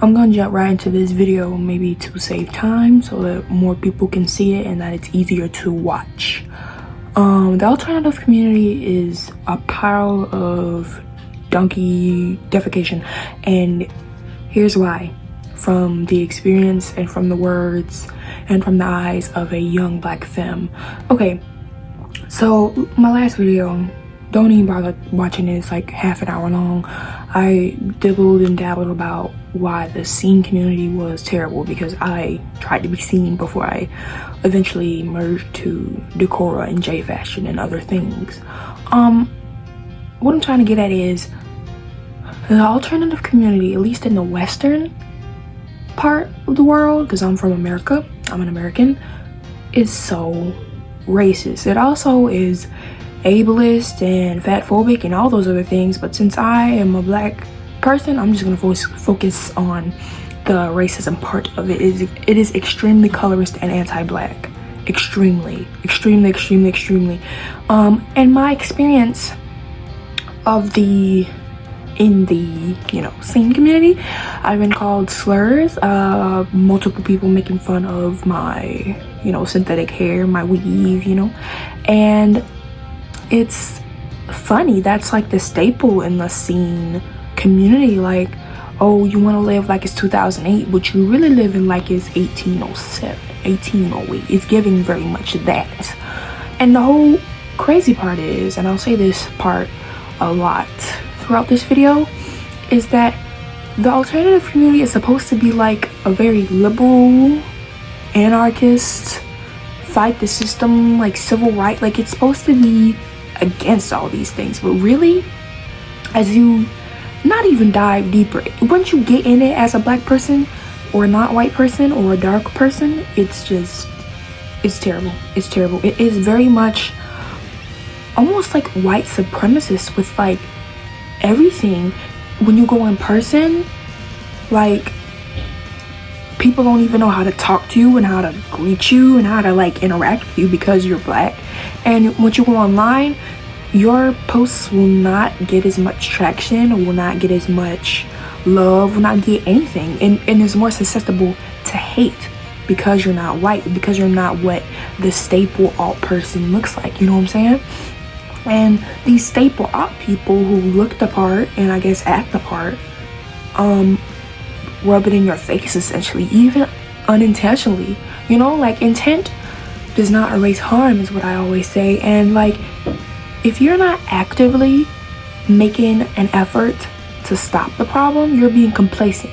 I'm gonna jump right into this video, maybe to save time so that more people can see it and that it's easier to watch. The alternative community is a pile of donkey defecation, and here's why. From the experience and from the words and from the eyes of a young black femme. Okay, so my last video, don't even bother watching it, it's like half an hour long. I dibbled and dabbled about why the scene community was terrible because I tried to be seen before I eventually merged to Decora and J Fashion and other things. What I'm trying to get at is the alternative community, at least in the Western part of the world, because I'm from America, I'm an American, is so racist. It also is ableist and fatphobic and all those other things, but since I am a black person, I'm just gonna focus on the racism part of it. It is extremely colorist and anti-black. Extremely. And my experience of in the scene community, I've been called slurs, multiple people making fun of my synthetic hair, my weave, and it's funny. That's like the staple in the scene community, like, oh, you want to live like it's 2008 but you really living like it's 1807, 1808. It's giving very much that. And the whole crazy part is, and I'll say this part a lot throughout this video, is that the alternative community is supposed to be like a very liberal, anarchist, fight the system, like civil rights, like it's supposed to be against all these things. But really, as you not even dive deeper, once you get in it as a black person or a not white person or a dark person, it's terrible. It is very much almost like white supremacist with like everything. When you go in person, like, people don't even know how to talk to you and how to greet you and how to like interact with you because you're black. And once you go online, your posts will not get as much traction, or will not get as much love, will not get anything, and is more susceptible to hate because you're not white, because you're not what the staple alt person looks like, you know what I'm saying? And these staple alt people who look the part and I guess act the part, rub it in your face essentially, even unintentionally. Like, intent does not erase harm is what I always say. And like, if you're not actively making an effort to stop the problem, you're being complacent,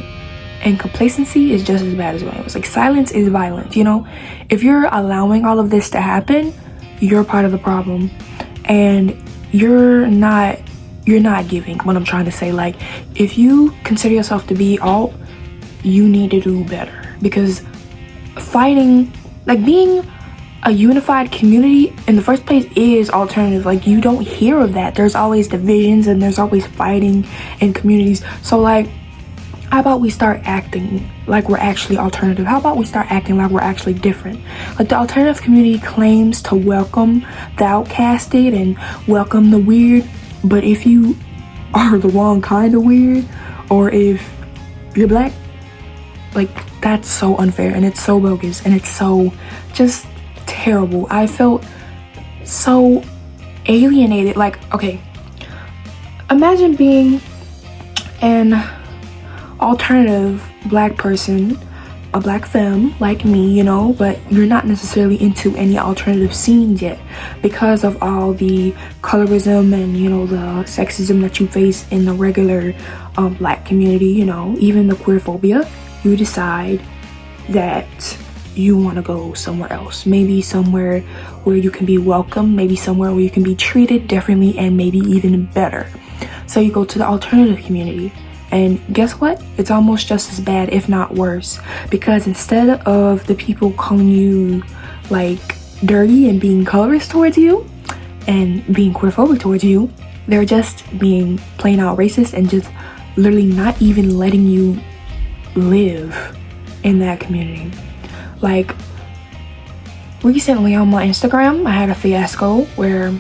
and complacency is just as bad as violence. Like, silence is violence. If you're allowing all of this to happen, you're part of the problem, and you're not giving. What I'm trying to say, like, if you consider yourself to be alt, you need to do better, because fighting, like, being a unified community in the first place is alternative. Like, you don't hear of that. There's always divisions and there's always fighting in communities. So like, how about we start acting like we're actually alternative? How about we start acting like we're actually different? Like, the alternative community claims to welcome the outcasted and welcome the weird, but if you are the wrong kind of weird, or if you're black, like, that's so unfair and it's so bogus and it's so just terrible. I felt so alienated. Like, okay, imagine being an alternative black person, a black femme like me, but you're not necessarily into any alternative scenes yet because of all the colorism and the sexism that you face in the regular black community, even the queer phobia. You decide that you want to go somewhere else, maybe somewhere where you can be welcome, maybe somewhere where you can be treated differently and maybe even better. So you go to the alternative community, and guess what? It's almost just as bad, if not worse, because instead of the people calling you like dirty and being colorist towards you and being queerphobic towards you, they're just being plain out racist and just literally not even letting you live in that community. Like, recently on my Instagram, I had a fiasco where,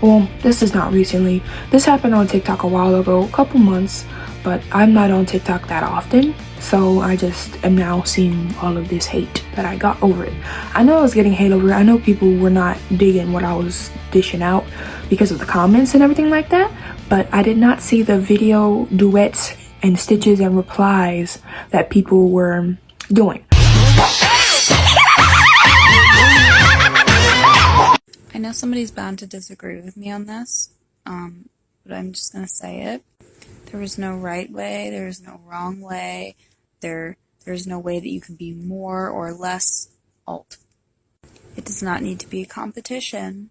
well, this is not recently, this happened on TikTok a while ago, a couple months, but I'm not on TikTok that often, so I just am now seeing all of this hate that I got over it. I know I was getting hate over it. I know people were not digging what I was dishing out because of the comments and everything like that, but I did not see the video duets and stitches and replies that people were doing. I know somebody's bound to disagree with me on this, but I'm just gonna say it. There is no right way, there is no wrong way, there's no way that you can be more or less alt. It does not need to be a competition.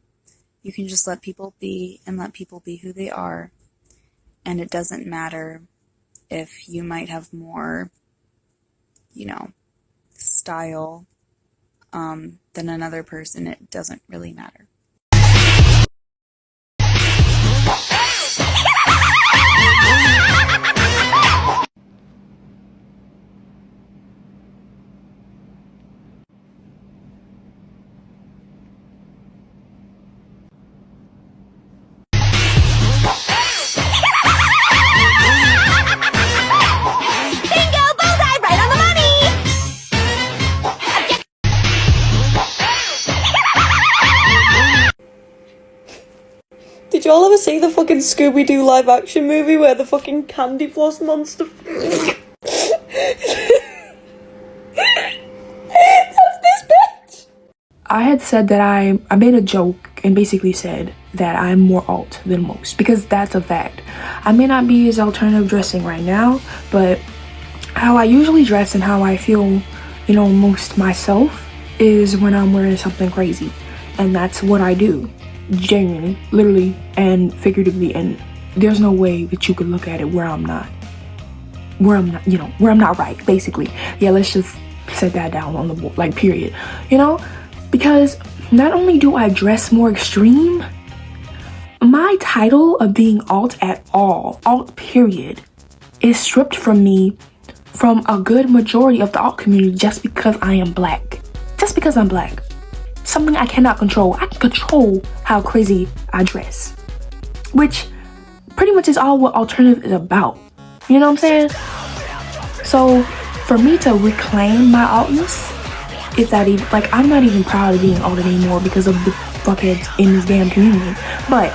You can just let people be and let people be who they are, and it doesn't matter if you might have more, style than another person. It doesn't really matter. Did y'all ever see the fucking Scooby-Doo live action movie where the fucking candy floss monster that's this bitch? I had said that I made a joke and basically said that I'm more alt than most, because that's a fact. I may not be as alternative dressing right now, but how I usually dress and how I feel, most myself is when I'm wearing something crazy. And that's what I do. Genuinely, literally, and figuratively, and there's no way that you could look at it where I'm not right, basically. Yeah, let's just set that down on the board, like, period. Because not only do I dress more extreme, my title of being alt at all, alt period, is stripped from me from a good majority of the alt community just because I am black. Just because I'm black. Something I cannot control. I can control how crazy I dress, which pretty much is all what alternative is about. You know what I'm saying? So for me to reclaim my altness, if that even, like, I'm not even proud of being alt anymore because of the fuckheads in this damn community. But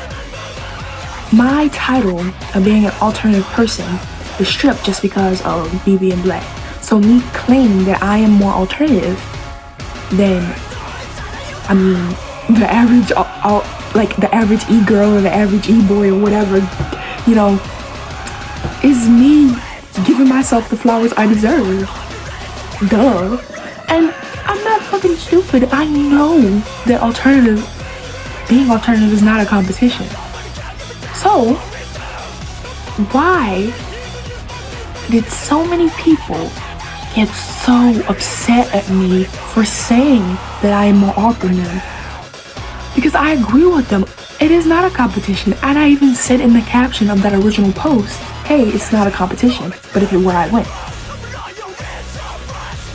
my title of being an alternative person is stripped just because of me being black. So me claiming that I am more alternative than, the average, like the average e-girl or the average e-boy or whatever, is me giving myself the flowers I deserve. Duh. And I'm not fucking stupid. I know that being alternative is not a competition. So, why did so many people get so upset at me for saying that I am more alt than them? Because I agree with them. It is not a competition. And I even said in the caption of that original post, hey, it's not a competition, but if it were, I win.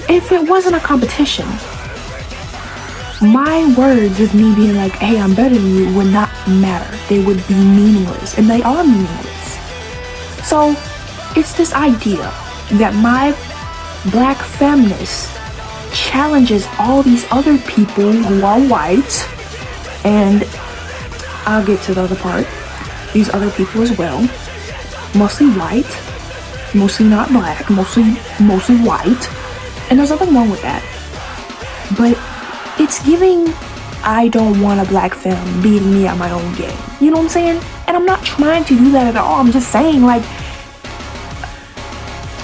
If it wasn't a competition, my words of me being like, hey, I'm better than you would not matter. They would be meaningless, and they are meaningless. So it's this idea that my black feminist challenges all these other people who are white, and I'll get to the other part, these other people as well, mostly white, mostly not black, mostly white, and there's nothing wrong with that, but it's giving I don't want a black femme beating me at my own game. You know what I'm saying? And I'm not trying to do that at all. I'm just saying, like,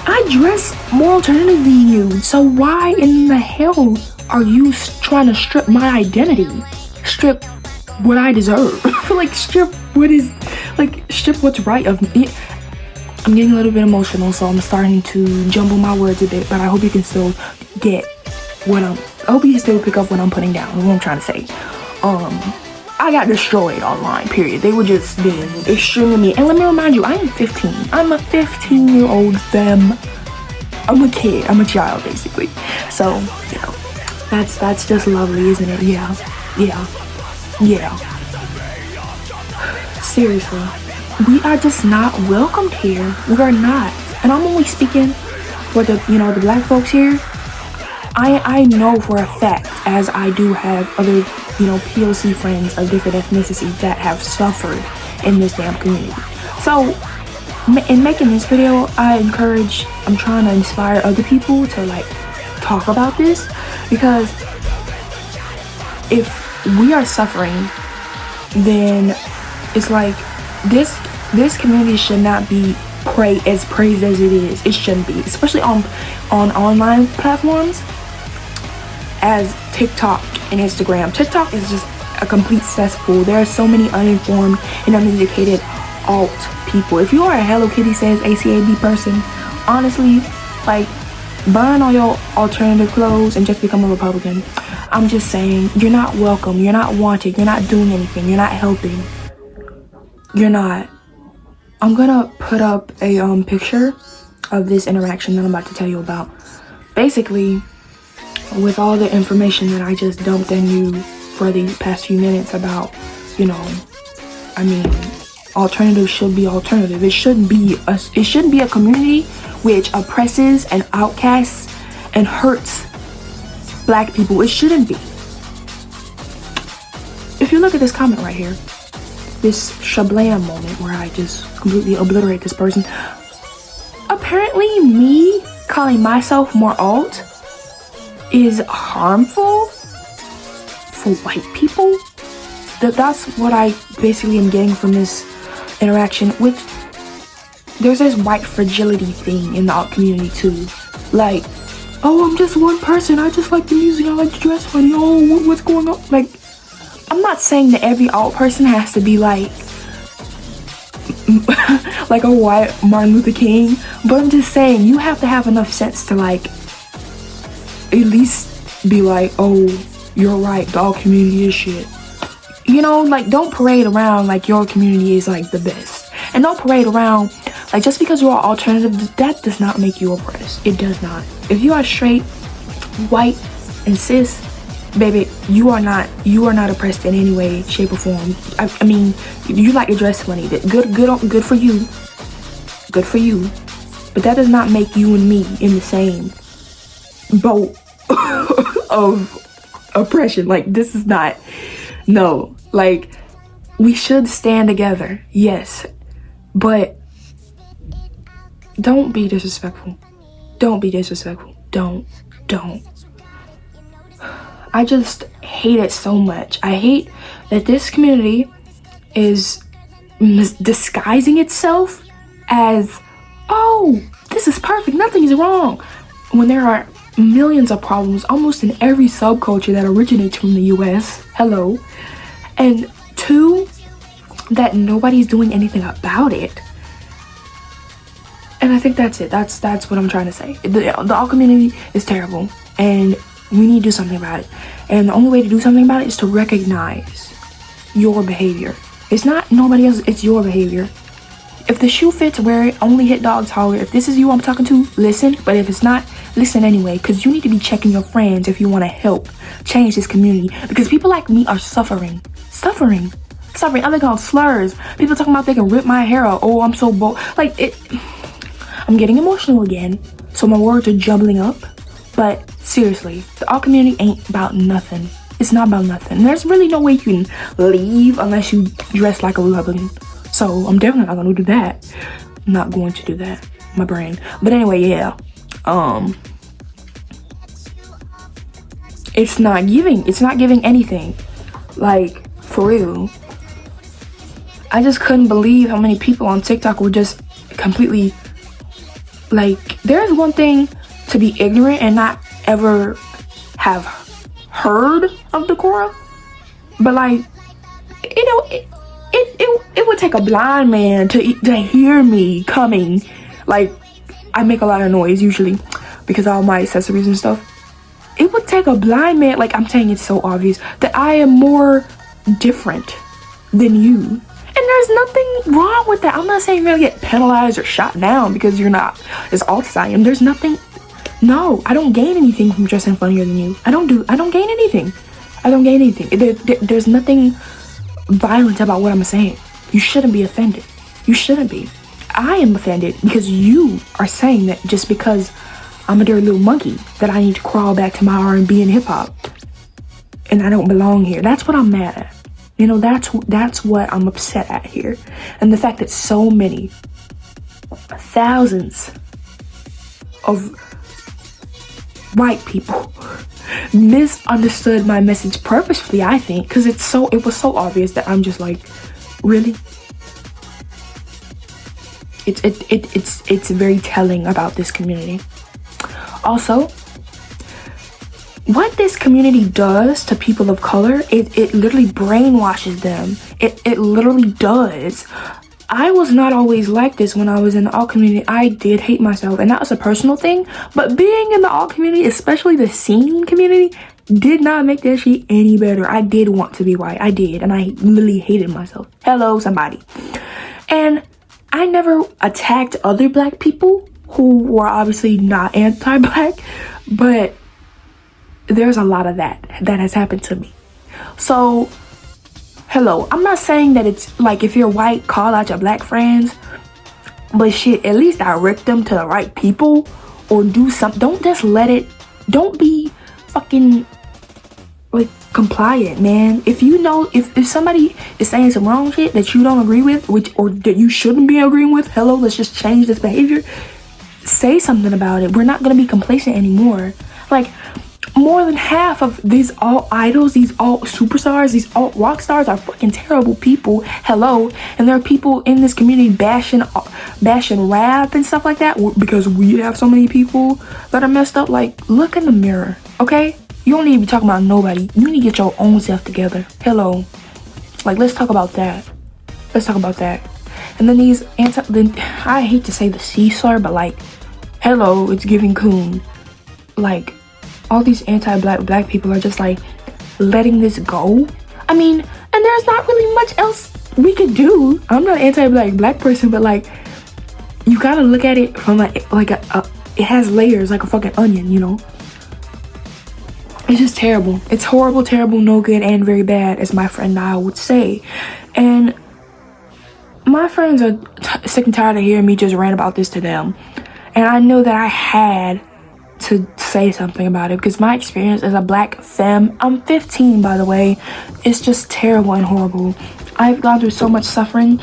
I dress more alternative than you, so why in the hell are you trying to strip my identity? Strip what I deserve. Like, strip what's right of me. I'm getting a little bit emotional, so I'm starting to jumble my words a bit, but I hope you can still get I hope you can still pick up what I'm putting down, what I'm trying to say. I got destroyed online, period. They were just being extremely mean. And let me remind you, I am 15. I'm a 15-year-old femme. I'm a kid. I'm a child, basically. So, that's just lovely, isn't it? Yeah. Seriously. we are just not welcomed here. We are not. And I'm only speaking for the, the black folks here. I know for a fact, as I do have other, POC friends of different ethnicities that have suffered in this damn community. So, in making this video, I'm trying to inspire other people to, like, talk about this. Because if we are suffering, then it's like, this community should not be praised as it is. It shouldn't be, especially on online platforms as TikTok and Instagram. TikTok is just a complete cesspool. There are so many uninformed and uneducated alt people. If you are a Hello Kitty says ACAB person, honestly, like, burn all your alternative clothes and just become a Republican. I'm just saying, you're not welcome, you're not wanted, you're not doing anything, you're not helping. You're not. I'm gonna put up a picture of this interaction that I'm about to tell you about. Basically, with all the information that I just dumped on you for the past few minutes about, alternative should be alternative. It shouldn't be a community which oppresses and outcasts and hurts black people. It shouldn't be. If you look at this comment right here, this shablam moment where I just completely obliterate this person. Apparently me calling myself more alt is harmful for white people. That's what I basically am getting from this interaction. Which there's this white fragility thing in the alt community too. Like, oh, I'm just one person, I just like the music, I like to dress funny, oh, what's going on? Like, I'm not saying that every alt person has to be like like a white Martin Luther King, but I'm just saying you have to have enough sense to, like, at least be like, oh, you're right, the alt community is shit. Like, don't parade around like your community is, like, the best. And don't parade around like, just because you're alternative, that does not make you oppressed. It does not. If you are straight, white, and cis, baby, you are not oppressed in any way, shape, or form. I mean, you like to dress funny. Good for you. Good for you. But that does not make you and me in the same boat of oppression. Like, this is not. No. Like, we should stand together. Yes. But don't be disrespectful. Don't be disrespectful. Don't. I just hate it so much. I hate that this community is disguising itself as, oh, this is perfect, nothing is wrong, when there are millions of problems almost in every subculture that originates from the US. Hello. And two, that nobody's doing anything about it. And I think that's it. That's what I'm trying to say. The alt community is terrible, and we need to do something about it. And the only way to do something about it is to recognize your behavior. It's not nobody else, it's your behavior. If the shoe fits, wear it. Only hit dogs holler. If this is you I'm talking to, listen. But if it's not, listen anyway, because you need to be checking your friends if you want to help change this community. Because people like me are suffering. I'm like on slurs. People talking about they can rip my hair out. Oh, I'm so bold. Like, I'm getting emotional again, so my words are jumbling up. But seriously, the alt community ain't about nothing. It's not about nothing. There's really no way you can leave unless you dress like a Republican. So I'm definitely not gonna do that. I'm not going to do that. My brain. But anyway, yeah. It's not giving anything. Like, for real. I just couldn't believe how many people on TikTok were just completely, like, there's one thing to be ignorant and not ever have heard of the Quora, but like, it would take a blind man to hear me coming. Like, I make a lot of noise usually because of all my accessories and stuff. It would take a blind man, like, I'm saying it's so obvious that I am more different than you. And there's nothing wrong with that. I'm not saying you're gonna get penalized or shot down because you're not as alt as I am. There's nothing. No, I don't gain anything from dressing funnier than you. I don't gain anything. There's nothing violent about what I'm saying. You shouldn't be offended. You shouldn't be. I am offended because you are saying that just because I'm a dirty little monkey that I need to crawl back to my R&B and hip hop and I don't belong here. That's what I'm mad at. You know, that's what I'm upset at here. And the fact that so many thousands of white people misunderstood my message purposefully, I think, because it was so obvious that I'm just like, really? It's very telling about this community. Also, what this community does to people of color, it literally brainwashes them. It literally does. I was not always like this when I was in the alt community. I did hate myself, and that was a personal thing. But being in the alt community, especially the scene community, did not make that shit any better. I did want to be white. I did, and I literally hated myself. Hello, somebody. And I never attacked other black people who were obviously not anti-black, but there's a lot of that has happened to me. So, hello, I'm not saying that it's like if you're white, call out your black friends, but shit, at least direct them to the right people or do something. Don't just don't be fucking like compliant, man. If you know, if somebody is saying some wrong shit that you don't agree with, or that you shouldn't be agreeing with, hello, let's just change this behavior. Say something about it. We're not gonna be complacent anymore. Like, more than half of these alt idols, these alt superstars, these alt rock stars are fucking terrible people. Hello. And there are people in this community bashing rap and stuff like that because we have so many people that are messed up. Like, look in the mirror, okay? You don't need to be talking about nobody. You need to get your own self together. Hello. Like, let's talk about that. Let's talk about that. And then I hate to say the C slur, but like, hello, it's giving coon. Like, all these anti-black people are just like letting this go. I mean, and there's not really much else we could do. I'm not an anti-black person, but like, you gotta look at it from it has layers like a fucking onion, you know? It's just terrible. It's horrible, terrible, no good, and very bad, as my friend Niall would say. And my friends are sick and tired of hearing me just rant about this to them. And I know that I had to say something about it because my experience as a black femme, I'm 15 by the way, it's just terrible and horrible. I've gone through so much suffering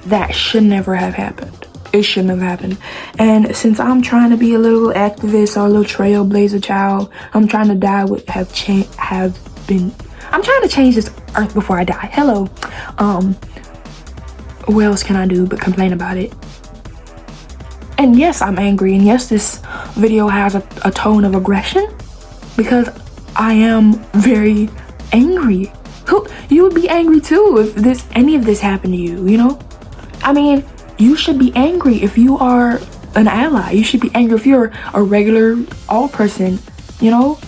that should never have happened. It shouldn't have happened. And since I'm trying to be a little activist or a little trailblazer child, I'm trying to die with I'm trying to change this earth before I die. Hello. What else can I do but complain about it? And yes, I'm angry, and yes, this video has a tone of aggression because I am very angry. You would be angry too if any of this happened to you, you know? I mean, you should be angry if you are an ally. You should be angry if you're a regular alt person, you know?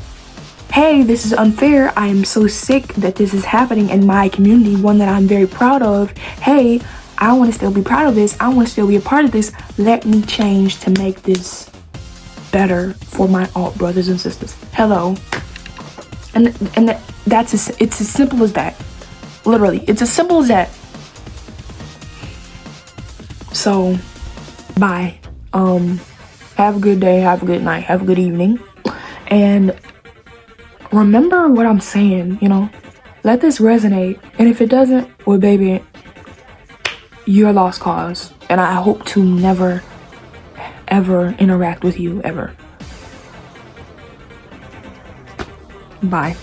Hey, this is unfair. I am so sick that this is happening in my community, one that I'm very proud of. Hey, I want to still be proud of this. I want to still be a part of this. Let me change to make this better for my alt brothers and sisters. Hello. And it's as simple as that. Literally, it's as simple as that. So, bye. Have a good day, have a good night, have a good evening. And remember what I'm saying, you know? Let this resonate. And if it doesn't, well, baby, you're a lost cause, and I hope to never ever interact with you ever. Bye.